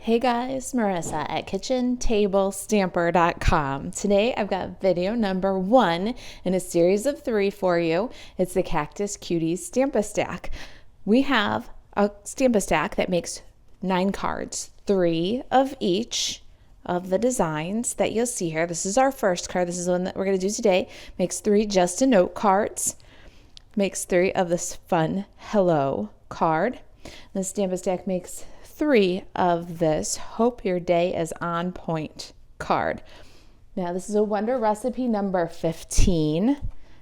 Hey guys, Marisa at kitchentablestamper.com. Today I've got video number 1 in a series of 3 for you. It's the Cactus Cuties Stamp-A-Stack. We have a Stamp-A-Stack that makes 9 cards, 3 of each of the designs that you'll see here. This is our first card. This is the one that we're going to do today. Makes 3 just a note cards. Makes 3 of this fun hello card. The Stamp-A-Stack makes 3 of this Hope Your Day is on Point card. Now this is a Wonder Recipe number 15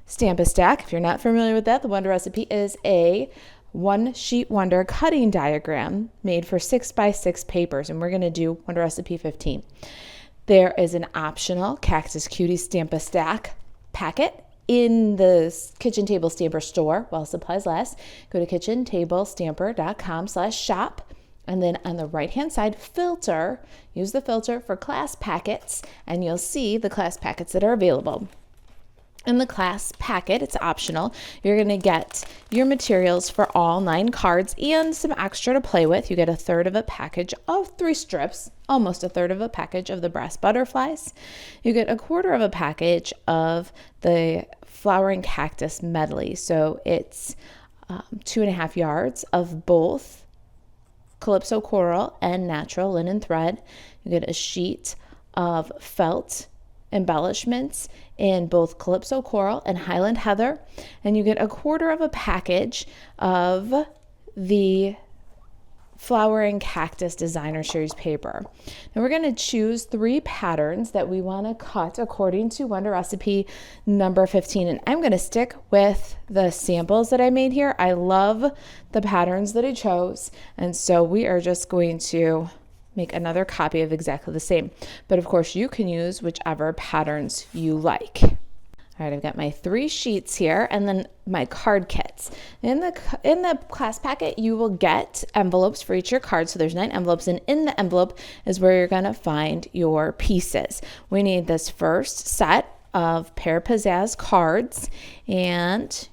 Stamp-A-Stack. If you're not familiar with that, the Wonder Recipe is a one sheet wonder cutting diagram made for 6x6 papers, and we're going to do Wonder Recipe 15. There is an optional Cactus Cuties Stamp-A-Stack packet in the Kitchen Table Stamper store while supplies last. Go to kitchentablestamper.com/shop. And then on the right-hand side, filter, use the filter for class packets, and you'll see the class packets that are available. In the class packet, it's optional. You're going to get your materials for all 9 cards and some extra to play with. You get 1/3 of a package of 3 strips, almost 1/3 of a package of the brass butterflies. You get 1/4 of a package of the flowering cactus medley. So it's 2.5 yards of both Calypso coral and natural linen thread. You get a sheet of felt embellishments in both Calypso coral and Highland heather, and you get 1/4 of a package of the flowering cactus designer series paper. Now we're going to choose 3 patterns that we want to cut according to Wonder Recipe number 15, and I'm going to stick with the samples that I made here. I love the patterns that I chose, and so we are just going to make another copy of exactly the same, but of course you can use whichever patterns you like. All right, I've got my 3 sheets here and then my card kits. In the class packet, you will get envelopes for each of your cards. So there's 9 envelopes, and in the envelope is where you're going to find your pieces. We need this first set of Pear Pizzazz cards, and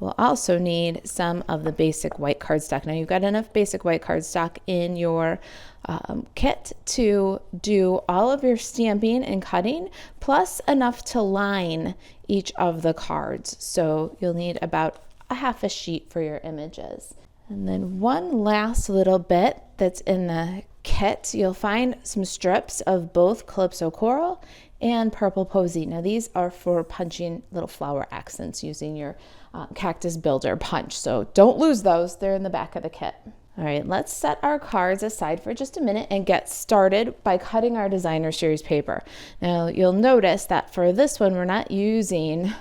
we'll also need some of the basic white cardstock. Now you've got enough basic white cardstock in your kit to do all of your stamping and cutting, plus enough to line each of the cards. So you'll need about a half a sheet for your images. And then one last little bit that's in the kit, you'll find some strips of both Calypso coral and purple posy. Now these are for punching little flower accents using your cactus builder punch. So don't lose those, they're in the back of the kit. All right, let's set our cards aside for just a minute and get started by cutting our designer series paper. Now you'll notice that for this one, we're not using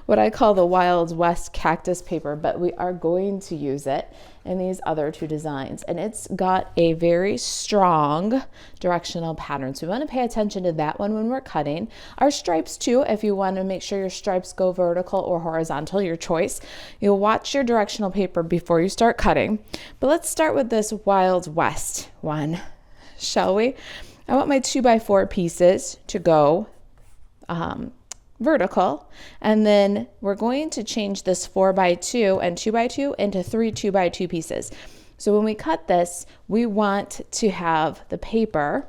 what I call the Wild West cactus paper, but we are going to use it in these other 2 designs. And it's got a very strong directional pattern. So we want to pay attention to that one when we're cutting. Our stripes too, if you want to make sure your stripes go vertical or horizontal, your choice. You'll watch your directional paper before you start cutting. But let's start with this Wild West one, shall we? I want my 2x4 pieces to go vertical, and then we're going to change this 4x2 and 2x2 into 3 2x2 pieces. So when we cut this, we want to have the paper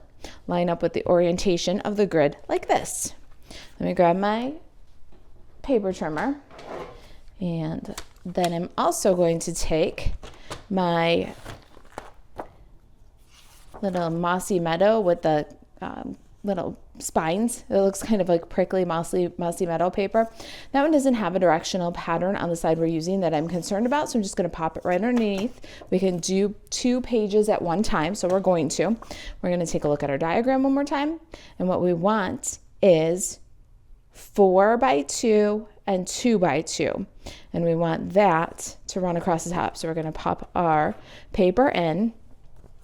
line up with the orientation of the grid like this. Let me grab my paper trimmer, and then I'm also going to take my little mossy meadow with the little spines. It looks kind of like prickly mossy meadow paper. That one doesn't have a directional pattern on the side we're using that I'm concerned about, so I'm just going to pop it right underneath. We can do 2 pages at one time, so we're going to. We're going to take a look at our diagram one more time, and what we want is 4x2 and 2x2, and we want that to run across the top. So we're going to pop our paper in.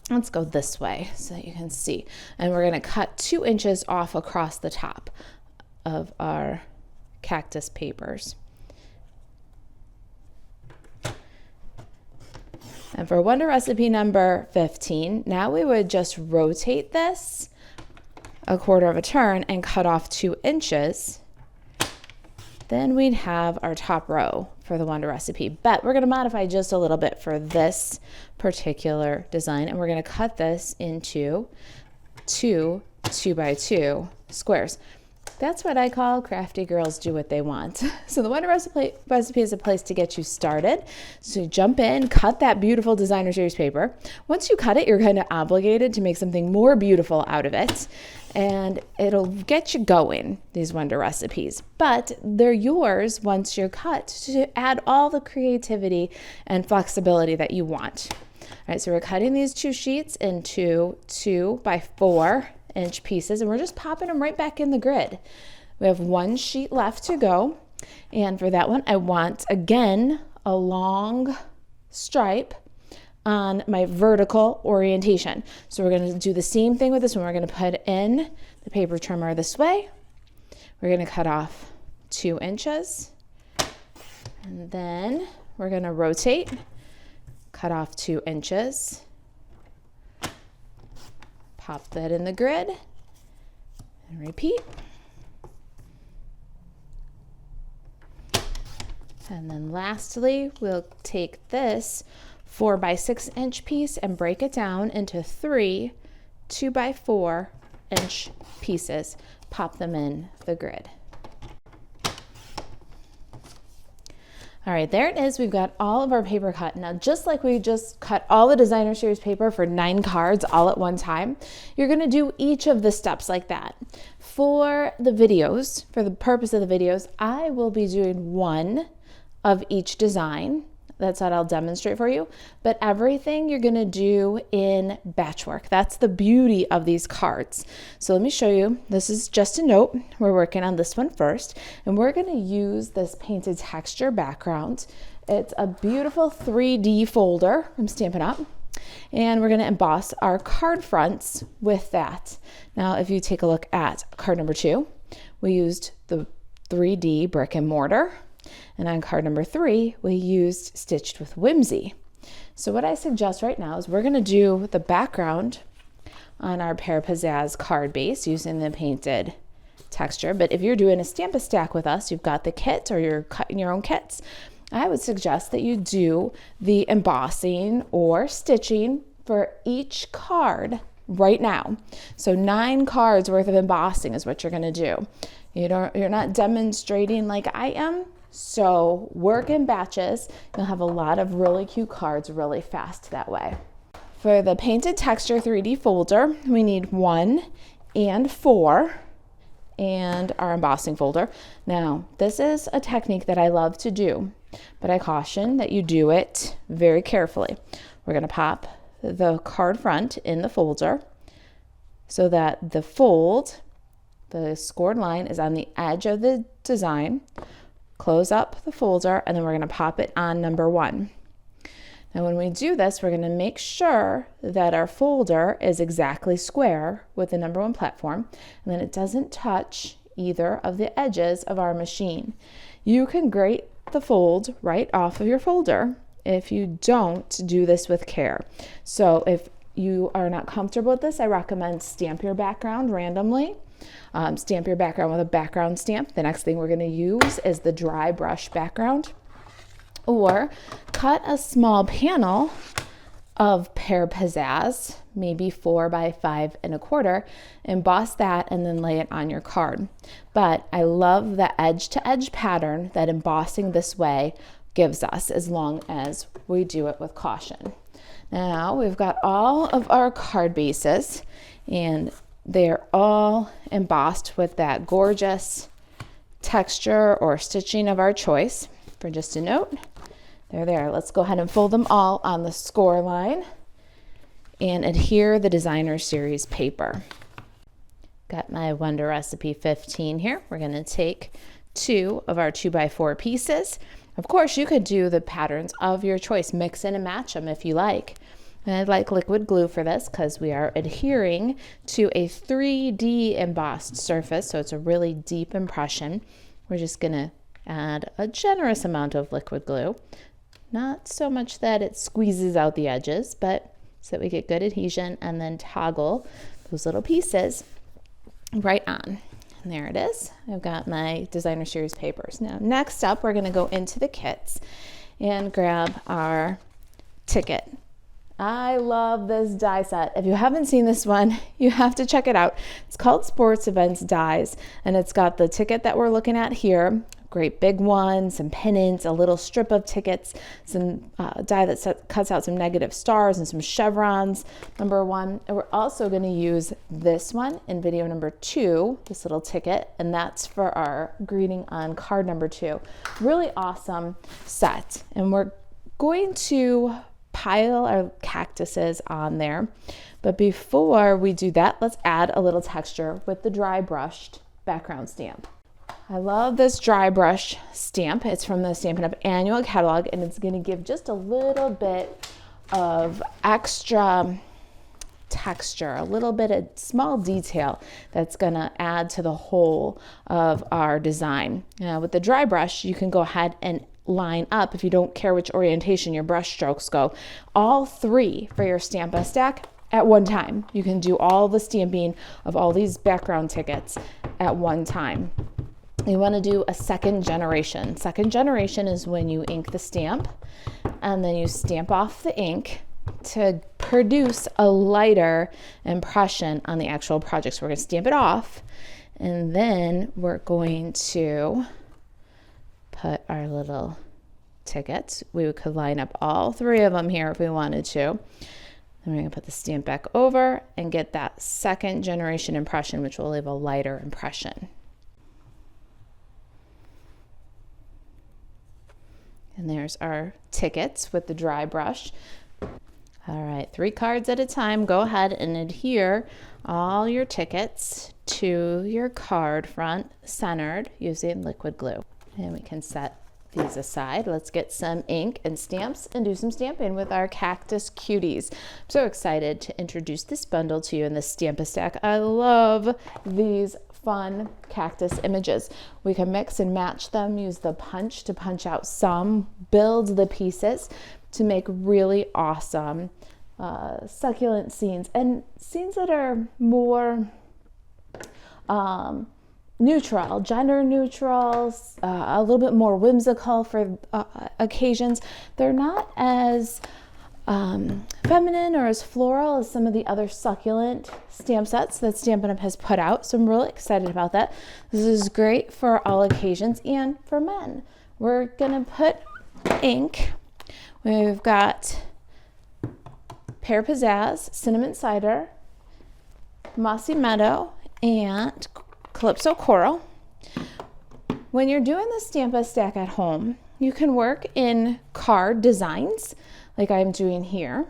Let's go this way so that you can see. And we're going to cut 2 inches off across the top of our cactus papers. And for Wonder Recipe number 15, now we would just rotate this 1/4 of a turn and cut off 2 inches then we'd have our top row for the Wonder recipe. But we're going to modify just a little bit for this particular design, and we're going to cut this into 2x2 squares. That's what I call crafty girls do what they want. So the Wonder recipe is a place to get you started. So jump in, cut that beautiful designer series paper. Once you cut it, you're kind of obligated to make something more beautiful out of it. And it'll get you going, these Wonder recipes. But they're yours once you're cut to add all the creativity and flexibility that you want. All right, so we're cutting these 2 sheets into 2x4-inch pieces, and we're just popping them right back in the grid. We have 1 sheet left to go, and for that one I want, again, a long stripe on my vertical orientation. So we're going to do the same thing with this one. We're going to put in the paper trimmer this way. We're going to cut off 2 inches, and then we're going to rotate, cut off 2 inches, pop that in the grid, and repeat. And then lastly, we'll take this 4x6-inch piece and break it down into 3 2x4-inch pieces. Pop them in the grid. All right, there it is. We've got all of our paper cut. Now, just like we just cut all the designer series paper for 9 cards all at one time, you're gonna do each of the steps like that. For the videos, for the purpose of the videos, I will be doing 1 of each design. That's what I'll demonstrate for you. But everything you're gonna do in batch work. That's the beauty of these cards. So let me show you. This is just a note. We're working on this one first, and we're gonna use this painted texture background. It's a beautiful 3D folder from Stampin' Up, and we're gonna emboss our card fronts with that. Now, if you take a look at card number 2, we used the 3D brick and mortar. And on card number 3, we used Stitched with Whimsy. So what I suggest right now is we're going to do the background on our Pear Pizzazz card base using the painted texture. But if you're doing a Stamp-A-Stack with us, you've got the kit or you're cutting your own kits, I would suggest that you do the embossing or stitching for each card right now. So 9 cards worth of embossing is what you're going to do. You're not demonstrating like I am. So work in batches. You'll have a lot of really cute cards really fast that way. For the painted texture 3D folder, we need 1 and 4 and our embossing folder. Now, this is a technique that I love to do, but I caution that you do it very carefully. We're going to pop the card front in the folder so that the fold, the scored line, is on the edge of the design. Close up the folder, and then we're going to pop it on number 1. Now when we do this, we're going to make sure that our folder is exactly square with the number 1 platform, and then it doesn't touch either of the edges of our machine. You can grate the fold right off of your folder if you don't do this with care. So if you are not comfortable with this, I recommend stamp your background randomly. Stamp your background with a background stamp. The next thing we're going to use is the dry brush background. Or cut a small panel of Pear Pizzazz, maybe 4x5 1/4, emboss that and then lay it on your card. But I love the edge-to-edge pattern that embossing this way gives us, as long as we do it with caution. Now we've got all of our card bases, and they're all embossed with that gorgeous texture or stitching of our choice. For just a note, they're there. Let's go ahead and fold them all on the score line and adhere the designer series paper. Got my Wonder Recipe 15 here. We're going to take 2 of our 2x4 pieces. Of course, you could do the patterns of your choice, mix in and match them if you like. And I'd like liquid glue for this because we are adhering to a 3D embossed surface, so it's a really deep impression. We're just going to add a generous amount of liquid glue. Not so much that it squeezes out the edges, but so that we get good adhesion, and then toggle those little pieces right on. And there it is. I've got my designer series papers. Now, next up, we're going to go into the kits and grab our ticket. I love this die set. If you haven't seen this one, you have to check it out. It's called Sports Events Dies, and it's got the ticket that we're looking at here. Great big one, some pennants, a little strip of tickets, some die that cuts out some negative stars and some chevrons, number 1. And we're also going to use this one in video number 2, this little ticket, and that's for our greeting on card number 2. Really awesome set. And we're going to pile our cactuses on there. But before we do that, let's add a little texture with the dry brushed background stamp. I love this dry brush stamp. It's from the Stampin' Up! Annual Catalog, and it's going to give just a little bit of extra texture, a little bit of small detail that's going to add to the whole of our design. Now, with the dry brush, you can go ahead and line up, if you don't care which orientation your brush strokes go, all 3 for your Stampa stack at one time. You can do all the stamping of all these background tickets at one time. You want to do a second generation. Second generation is when you ink the stamp and then you stamp off the ink to produce a lighter impression on the actual project. So we're going to stamp it off, and then we're going to put our little tickets. We could line up all 3 of them here if we wanted to. Then we're going to put the stamp back over and get that second generation impression, which will leave a lighter impression. And there's our tickets with the dry brush. All right, 3 cards at a time. Go ahead and adhere all your tickets to your card front centered using liquid glue. And we can set these aside. Let's get some ink and stamps and do some stamping with our Cactus Cuties. I'm so excited to introduce this bundle to you in the Stampa stack. I love these fun cactus images. We can mix and match them, use the punch to punch out some, build the pieces to make really awesome succulent scenes, and scenes that are more neutral, gender neutral, a little bit more whimsical for occasions. They're not as feminine or as floral as some of the other succulent stamp sets that Stampin' Up! Has put out. So I'm really excited about that. This is great for all occasions and for men. We're gonna put ink. We've got Pear Pizzazz, Cinnamon Cider, Mossy Meadow, and Calypso Coral. When you're doing the Stampa stack at home, you can work in card designs like I'm doing here,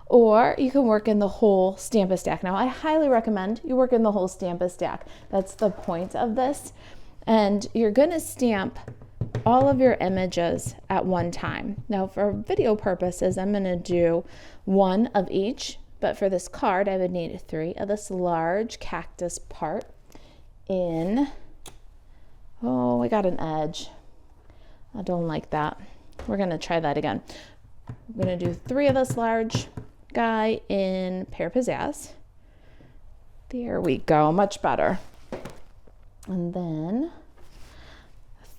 or you can work in the whole Stampa stack. Now, I highly recommend you work in the whole Stampa stack. That's the point of this. And you're gonna stamp all of your images at one time. Now, for video purposes, I'm gonna do 1 of each, but for this card, I would need 3 of this large cactus part in, oh, I got an edge. I don't like that. We're gonna try that again. I'm gonna do 3 of this large guy in Pear Pizzazz. There we go, much better. And then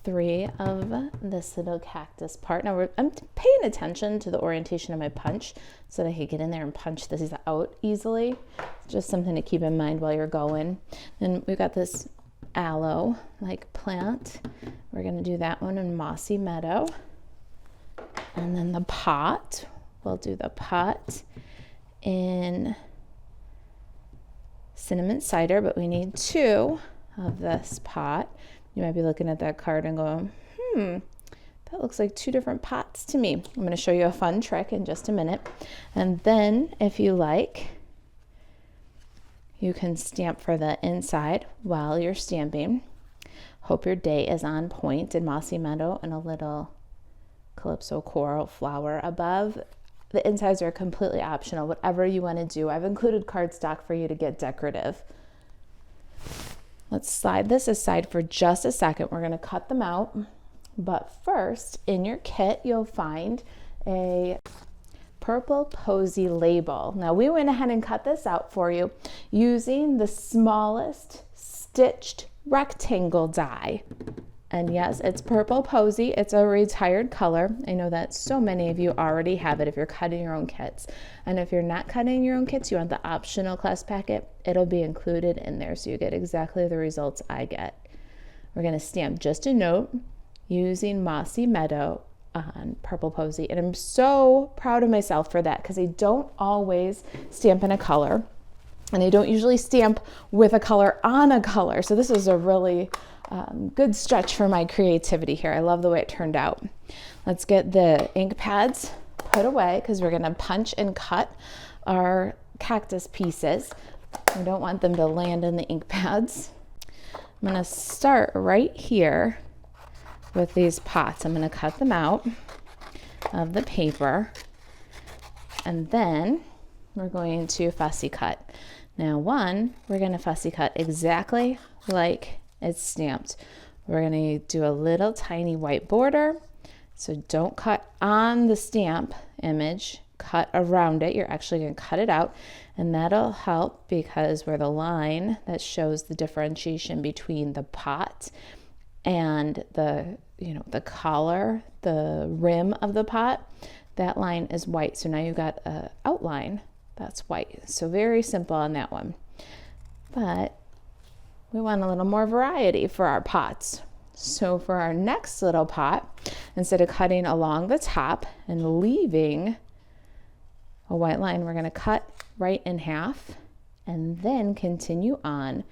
3 of this little cactus part. Now I'm paying attention to the orientation of my punch so that I can get in there and punch this out easily. It's just something to keep in mind while you're going. And we've got this aloe like plant. We're gonna do that one in Mossy Meadow. And then the pot, we'll do the pot in Cinnamon Cider, but we need 2 of this pot. You might be looking at that card and going, that looks like 2 different pots to me. I'm going to show you a fun trick in just a minute. And then if you like, you can stamp for the inside while you're stamping. Hope your day is on point in Mossy Meadow and a little Calypso Coral flower above. The insides are completely optional, whatever you want to do. I've included cardstock for you to get decorative. Let's slide this aside for just a second. We're going to cut them out. But first, in your kit, you'll find a purple posy label. Now, we went ahead and cut this out for you using the smallest stitched rectangle die. And yes, it's Purple Posy. It's a retired color. I know that so many of you already have it if you're cutting your own kits. And if you're not cutting your own kits, you want the optional class packet, it'll be included in there so you get exactly the results I get. We're going to stamp just a note using Mossy Meadow on Purple Posy. And I'm so proud of myself for that because I don't always stamp in a color. And I don't usually stamp with a color on a color. So this is a really good stretch for my creativity here. I love the way it turned out. Let's get the ink pads put away because we're going to punch and cut our cactus pieces. We don't want them to land in the ink pads. I'm going to start right here with these pots. I'm going to cut them out of the paper, and then we're going to fussy cut. Now we're going to fussy cut exactly like it's stamped. We're going to do a little tiny white border. So don't cut on the stamp image, cut around it. You're actually going to cut it out, and that'll help because we're the line that shows the differentiation between the pot and the collar, the rim of the pot. That line is white. So now you've got an outline that's white. So very simple on that one. But we want a little more variety for our pots. So for our next little pot, instead of cutting along the top and leaving a white line, we're going to cut right in half and then continue on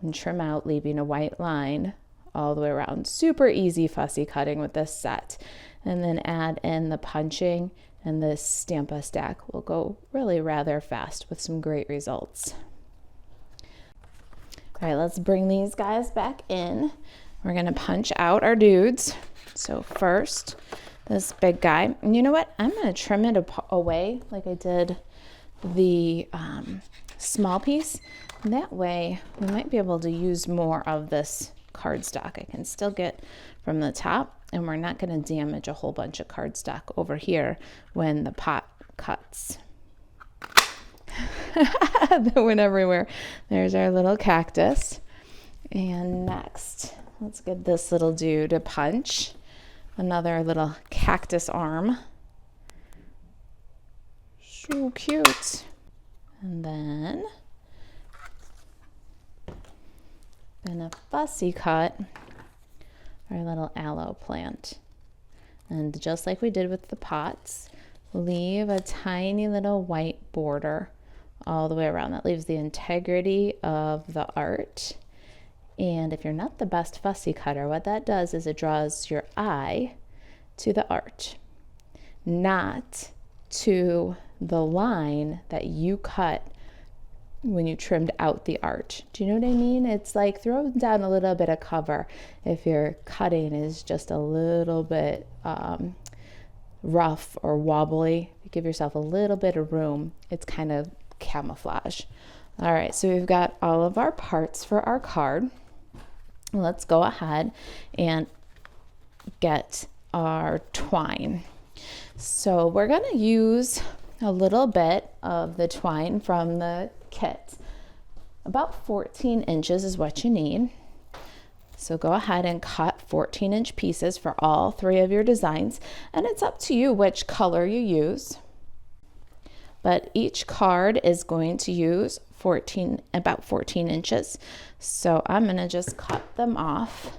and trim out, leaving a white line all the way around. Super easy fussy cutting with this set. And then add in the punching, and this Stampa stack will go really rather fast with some great results. All right, let's bring these guys back in. We're going to punch out our dudes. So first, this big guy. And you know what? I'm going to trim it away like I did the small piece. And that way, we might be able to use more of this cardstock. I can still get from the top, and we're not going to damage a whole bunch of cardstock over here when the pot cuts. That went everywhere. There's our little cactus. And next, let's get this little dude to punch. Another little cactus arm. So cute. And then gonna fussy cut our little aloe plant. And just like we did with the pots, leave a tiny little white border all the way around. That leaves the integrity of the art. And if you're not the best fussy cutter, what that does is it draws your eye to the art, not to the line that you cut when you trimmed out the art. Do you know what I mean? It's like throwing down a little bit of cover if your cutting is just a little bit rough or wobbly. You give yourself a little bit of room. It's kind of camouflage. All right, so we've got all of our parts for our card. Let's go ahead and get our twine. So we're going to use a little bit of the twine from the kit. About 14 inches is what you need. So go ahead and cut 14-inch pieces for all three of your designs, and it's up to you which color you use. But each card is going to use about 14 inches. So I'm going to just cut them off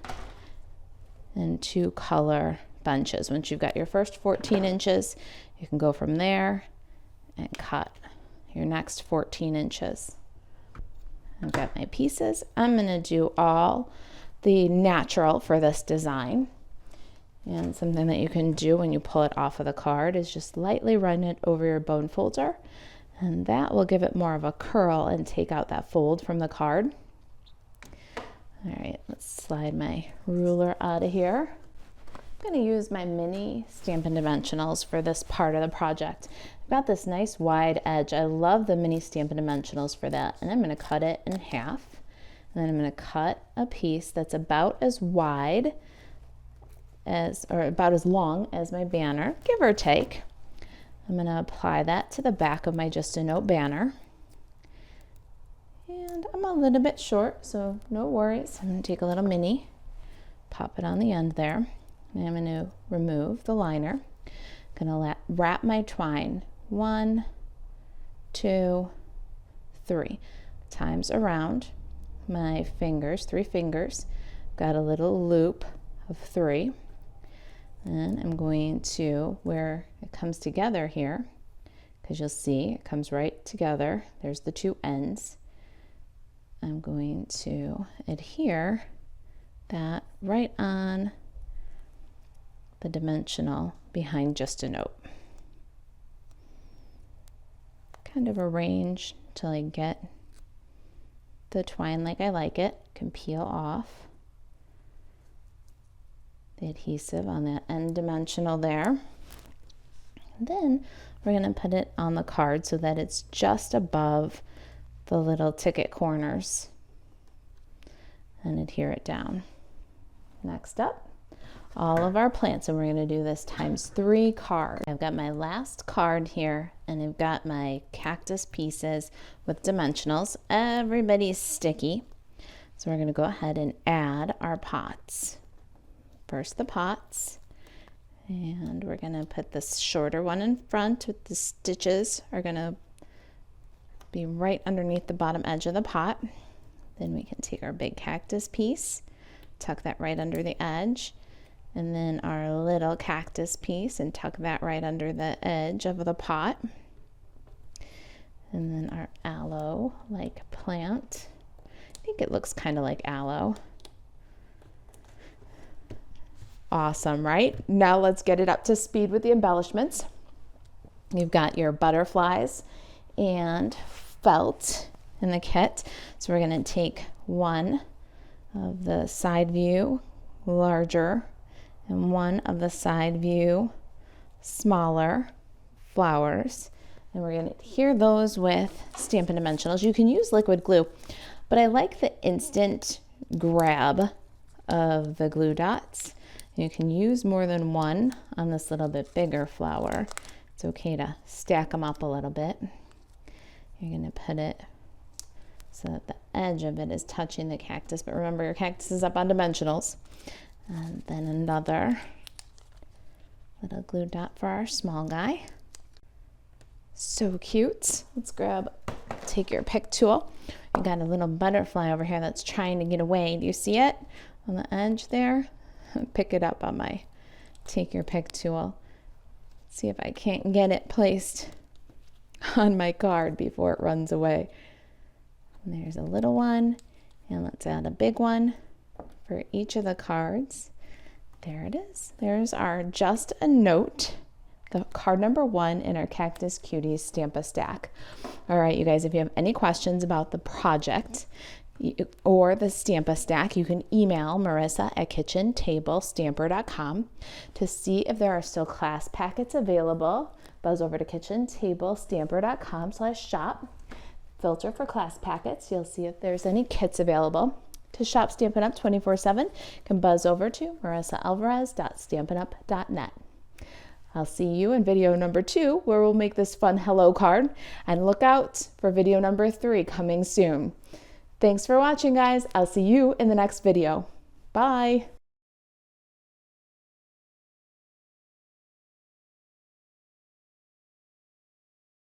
in two color bunches. Once you've got your first 14 inches, you can go from there and cut your next 14 inches. I've got my pieces. I'm going to do all the natural for this design. And something that you can do when you pull it off of the card is just lightly run it over your bone folder, and that will give it more of a curl and take out that fold from the card. All right, let's slide my ruler out of here. I'm going to use my mini Stampin' Dimensionals for this part of the project. I've got this nice wide edge. I love the mini Stampin' Dimensionals for that, and I'm going to cut it in half. And then I'm going to cut a piece that's about as wide or about as long as my banner, give or take. I'm going to apply that to the back of my Just a Note banner. And And I'm a little bit short, so no worries. I'm going to take a little mini, pop it on the end there. And I'm going to remove the liner. I'm going to wrap my twine 1, 2, 3 times around my fingers, 3 fingers. Got a little loop of 3. And I'm going to, where it comes together here, because you'll see it comes right together. There's the 2 ends. I'm going to adhere that right on the dimensional behind just a note. Kind of arrange till I get the twine like I like it. Can peel off the adhesive on that end dimensional there. And then we're going to put it on the card so that it's just above the little ticket corners and adhere it down. Next up, all of our plants, and we're going to do this times 3 cards. I've got my last card here, and I've got my cactus pieces with dimensionals. Everybody's sticky, so we're going to go ahead and add our pots. First the pots, and we're going to put this shorter one in front with the stitches are going to be right underneath the bottom edge of the pot. Then we can take our big cactus piece, tuck that right under the edge, and then our little cactus piece and tuck that right under the edge of the pot. And then our aloe-like plant. I think it looks kind of like aloe. Awesome, right? Now let's get it up to speed with the embellishments. You've got your butterflies and felt in the kit. So we're going to take one of the side view larger and one of the side view smaller flowers. And we're going to adhere those with Stampin' Dimensionals. You can use liquid glue, but I like the instant grab of the glue dots. You can use more than one on this little bit bigger flower. It's okay to stack them up a little bit. You're going to put it so that the edge of it is touching the cactus, but remember your cactus is up on dimensionals. And then another little glue dot for our small guy. So cute. Let's take your pick tool. You got a little butterfly over here that's trying to get away. Do you see it on the edge there? Pick it up on my take your pick tool. See if I can't get it placed on my card before it runs away. And there's a little one, and let's add a big one for each of the cards. There it is. There's our just a note, the card number 1 in our Cactus Cuties Stamp-A-Stack. All right, you guys, if you have any questions about the project or the Stamp-A-Stack, you can email Marisa at kitchentablestamper.com to see if there are still class packets available. Buzz over to kitchentablestamper.com/shop. Filter for class packets. You'll see if there's any kits available. To shop Stampin' Up 24/7, you can buzz over to marisaalvarez.stampinup.net. I'll see you in video number 2, where we'll make this fun hello card, and look out for video number 3 coming soon. Thanks for watching, guys. I'll see you in the next video. Bye.